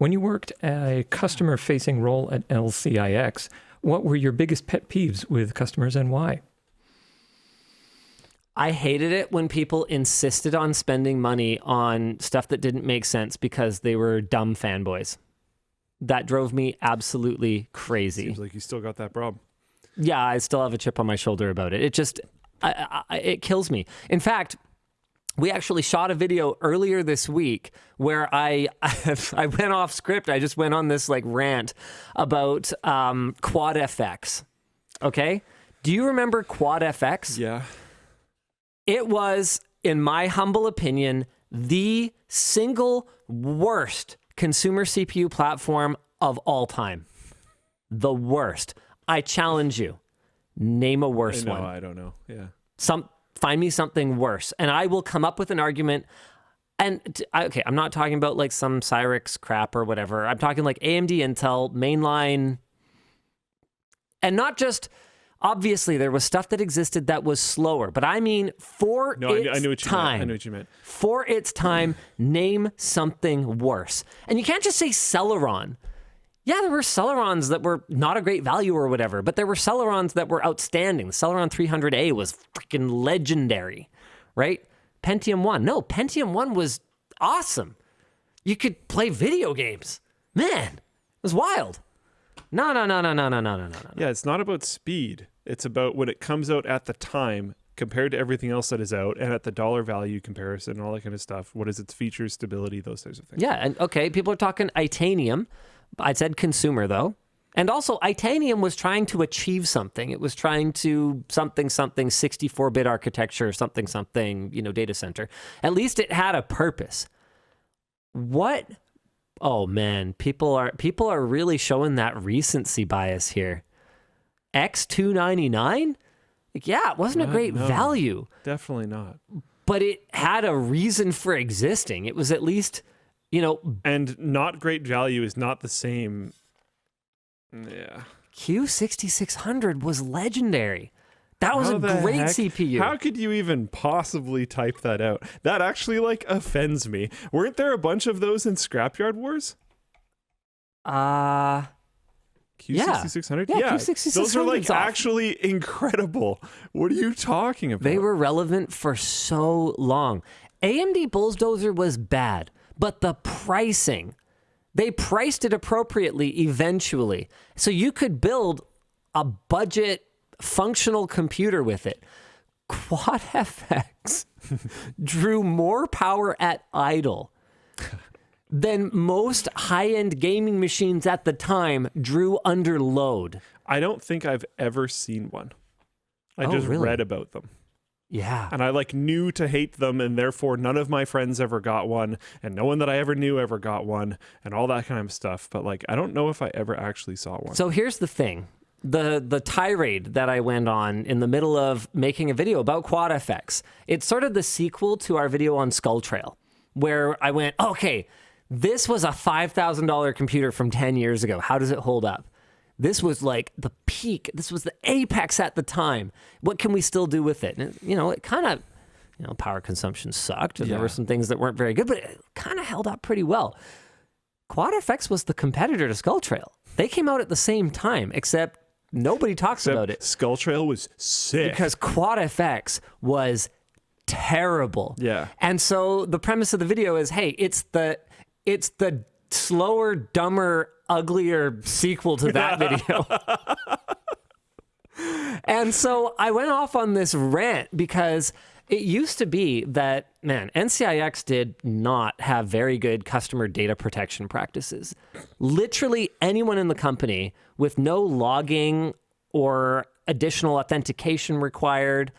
When you worked a customer-facing role at LCIX, what were your biggest pet peeves with customers and why? I hated it when people insisted on spending money on stuff that didn't make sense because they were dumb fanboys. That drove me absolutely crazy. Seems like you still got that problem. Yeah, I still have a chip on my shoulder about it. It just, it kills me. In fact, we actually shot a video earlier this week where I went off script. I just went on this like rant about Quad FX. Okay? Do you remember Quad FX? Yeah. It was, in my humble opinion, the single worst consumer CPU platform of all time. The worst. I challenge you. Name a worse one. I don't know. Yeah. Find me something worse, and I will come up with an argument. And okay, I'm not talking about like some Cyrix crap or whatever. I'm talking like AMD, Intel, mainline, and not just. Obviously, there was stuff that existed that was slower, but I mean for its time. I knew what you meant. For its time, name something worse. And you can't just say Celeron. Yeah, there were Celerons that were not a great value or whatever, but there were Celerons that were outstanding. The Celeron 300A was freaking legendary, right? Pentium 1. No, Pentium 1 was awesome. You could play video games. Man, it was wild. No. Yeah, it's not about speed. It's about when it comes out at the time compared to everything else that is out and at the dollar value comparison and all that kind of stuff. What is its features, stability, those types of things. Yeah, and okay, people are talking Itanium. I said consumer, though. And also, Itanium was trying to achieve something. It was trying to something, 64-bit architecture, something, data center. At least it had a purpose. What? Oh, man, people are really showing that recency bias here. X299? Yeah, it wasn't a great value. Definitely not. But it had a reason for existing. It was at least, And not great value is not the same. Yeah. Q6600 was legendary. That was a great CPU. How could you even possibly type that out? That actually offends me. Weren't there a bunch of those in Scrapyard Wars? Q6600? Yeah, Q6600 those are actually incredible. What are you talking about? They were relevant for so long. AMD Bulldozer was bad, but the pricing, they priced it appropriately eventually. So you could build a budget functional computer with it. Quad FX drew more power at idle than most high-end gaming machines at the time drew under load. I don't think I've ever seen one. I just read about them. Yeah. And I knew to hate them, and therefore none of my friends ever got one, and no one that I ever knew ever got one, and all that kind of stuff. But I don't know if I ever actually saw one. So here's the thing. The tirade that I went on in the middle of making a video about Quad FX, it's sort of the sequel to our video on Skull Trail, where I went, okay, this was a $5,000 computer from 10 years ago. How does it hold up? This was the peak. This was the apex at the time. What can we still do with it? And, it kind of, power consumption sucked, and there were some things that weren't very good, but it kind of held up pretty well. Quad FX was the competitor to Skull Trail. They came out at the same time, except nobody talks about it. Skull Trail was sick. Because Quad FX was terrible. Yeah. And so the premise of the video is, hey, it's the slower, dumber, uglier sequel to that video. And so I went off on this rant because it used to be that, NCIX did not have very good customer data protection practices. Literally anyone in the company with no logging or additional authentication required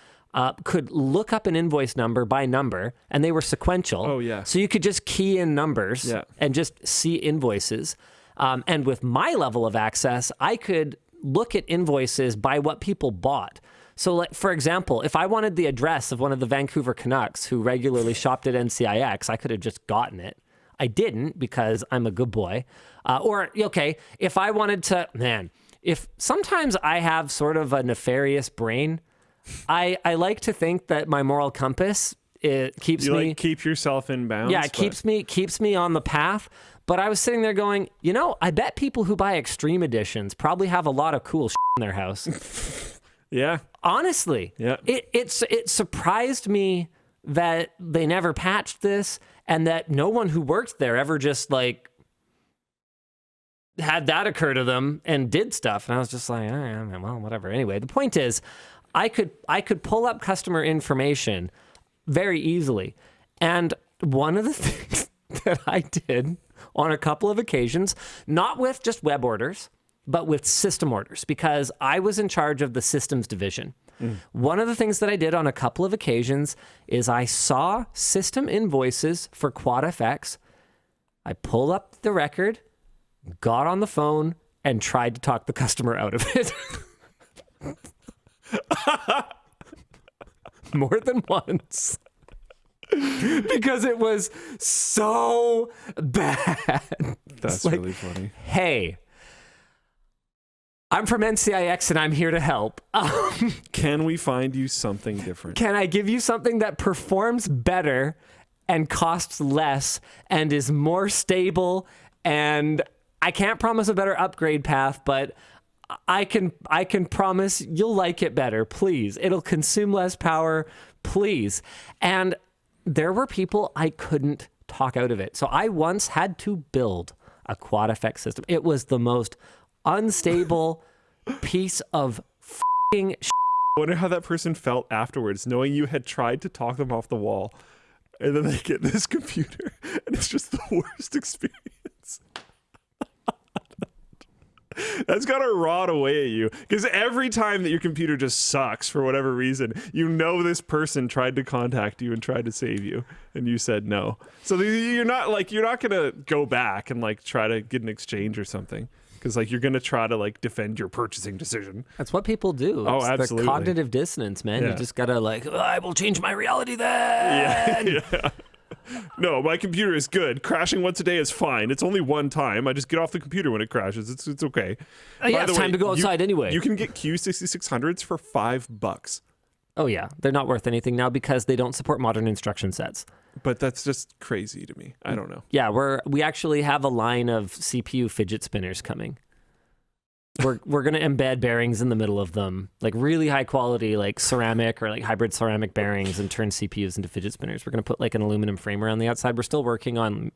could look up an invoice number by number, and they were sequential. Oh, yeah. So you could just key in numbers and just see invoices. And with my level of access, I could look at invoices by what people bought. So, for example, if I wanted the address of one of the Vancouver Canucks who regularly shopped at NCIX, I could have just gotten it. I didn't because I'm a good boy. If I wanted to, if sometimes I have sort of a nefarious brain, I like to think that my moral compass, it keeps me... keep yourself in bounds? Yeah, it keeps me on the path. But I was sitting there going, I bet people who buy Extreme Editions probably have a lot of cool shit in their house. Yeah. Honestly. Yeah. It surprised me that they never patched this and that no one who worked there ever just like had that occur to them and did stuff. And I was just like, well, whatever. Anyway, the point is I could pull up customer information very easily. And one of the things that I did on a couple of occasions, not with just web orders, but with system orders, because I was in charge of the systems division. One of the things that I did on a couple of occasions is I saw system invoices for Quad FX. I pulled up the record, got on the phone, and tried to talk the customer out of it. More than once. Because it was so bad. That's really funny. Hey, I'm from NCIX and I'm here to help. Can we find you something different? Can I give you something that performs better and costs less and is more stable? And I can't promise a better upgrade path, but I can promise you'll like it better. Please. It'll consume less power. Please. And there were people I couldn't talk out of it. So I once had to build a Quad FX system. It was the most unstable piece of f***ing shit. I wonder how that person felt afterwards, knowing you had tried to talk them off the wall, and then they get this computer, and it's just the worst experience. That's got to rot away at you, because every time that your computer just sucks for whatever reason, this person tried to contact you and tried to save you, and you said no. So you're not gonna go back and like try to get an exchange or something, because like you're gonna try to like defend your purchasing decision. That's what people do. Oh, It's absolutely. The cognitive dissonance, man. Yeah. You just gotta like, I will change my reality then. Yeah. No, my computer is good. Crashing once a day is fine. It's only one time. I just get off the computer when it crashes. It's okay. Yeah, it's time to go outside anyway. You can get Q6600s for $5. Oh yeah, they're not worth anything now because they don't support modern instruction sets. But that's just crazy to me. I don't know. Yeah, we actually have a line of CPU fidget spinners coming. We're gonna embed bearings in the middle of them, like really high quality, like ceramic or like hybrid ceramic bearings, and turn CPUs into fidget spinners. We're gonna put like an aluminum frame around the outside. We're still working on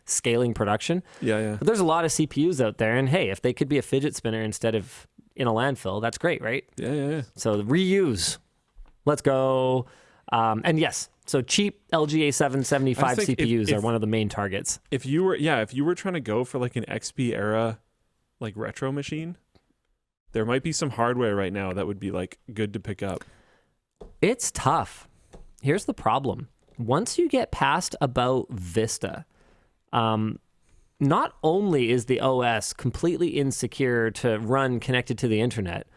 scaling production. Yeah. But there's a lot of CPUs out there, and hey, if they could be a fidget spinner instead of in a landfill, that's great, right? Yeah. So reuse. Let's go. And yes, so cheap LGA 775 CPUs are one of the main targets. If you were trying to go for like an XP era like retro machine, there might be some hardware right now that would be like good to pick up. It's tough. Here's the problem. Once you get past about Vista, not only is the OS completely insecure to run connected to the internet,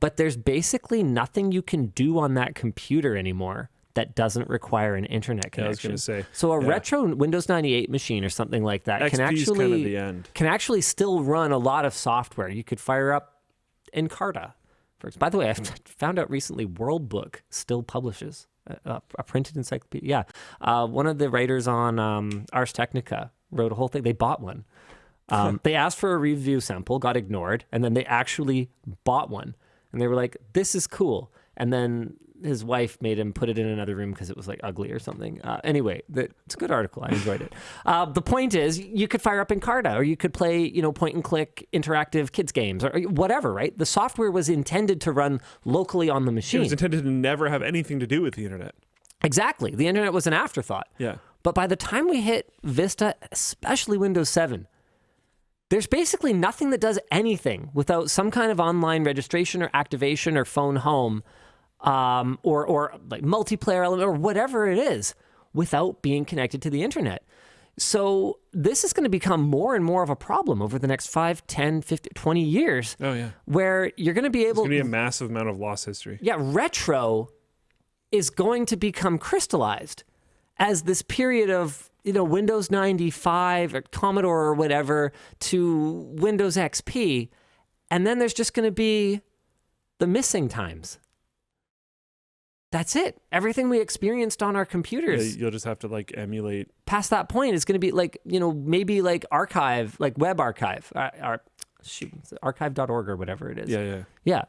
but there's basically nothing you can do on that computer anymore that doesn't require an internet connection. Yeah, I was going to say. So a retro Windows 98 machine or something like that XP's kind of the end. can actually still run a lot of software. You could fire up Encarta. By the way, I found out recently Worldbook still publishes a printed encyclopedia. Yeah. One of the writers on Ars Technica wrote a whole thing. They bought one. They asked for a review sample, got ignored, and then they actually bought one. And they were like, this is cool. And then his wife made him put it in another room because it was like ugly or something. Anyway, it's a good article. I enjoyed it. The point is, you could fire up Encarta, or you could play, point and click interactive kids games, or whatever, right? The software was intended to run locally on the machine. It was intended to never have anything to do with the internet. Exactly. The internet was an afterthought. Yeah. But by the time we hit Vista, especially Windows 7, there's basically nothing that does anything without some kind of online registration or activation or phone home, or like multiplayer element or whatever it is, without being connected to the internet. So this is going to become more and more of a problem over the next 5, 10, 15, 20 years. Oh, yeah. Where you're going to be able... It's going to be a massive amount of lost history. Yeah, retro is going to become crystallized as this period of, Windows 95 or Commodore or whatever to Windows XP. And then there's just going to be the missing times. That's it. Everything we experienced on our Yeah, computers you'll just have to like emulate. past that point is going to be like, maybe like archive, like web archive, archive.org or whatever it is. Yeah. Yeah.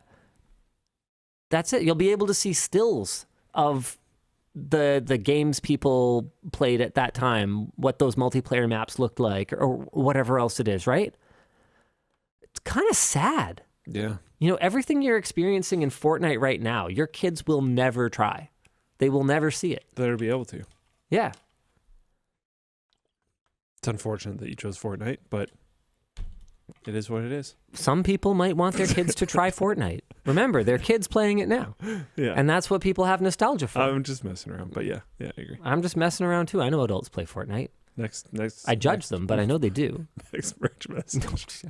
That's it. You'll be able to see stills of the games people played at that time, what those multiplayer maps looked like, or whatever else it is, right? It's kind of sad. Yeah. Everything you're experiencing in Fortnite right now, your kids will never try. They will never see it. They'll be able to. Yeah. It's unfortunate that you chose Fortnite, but it is what it is. Some people might want their kids to try Fortnite. Remember, their kids playing it now. Yeah. And that's what people have nostalgia for. I'm just messing around, but yeah, I agree. I'm just messing around too. I know adults play Fortnite. Next. I judge them, but I know they do. Next merch message.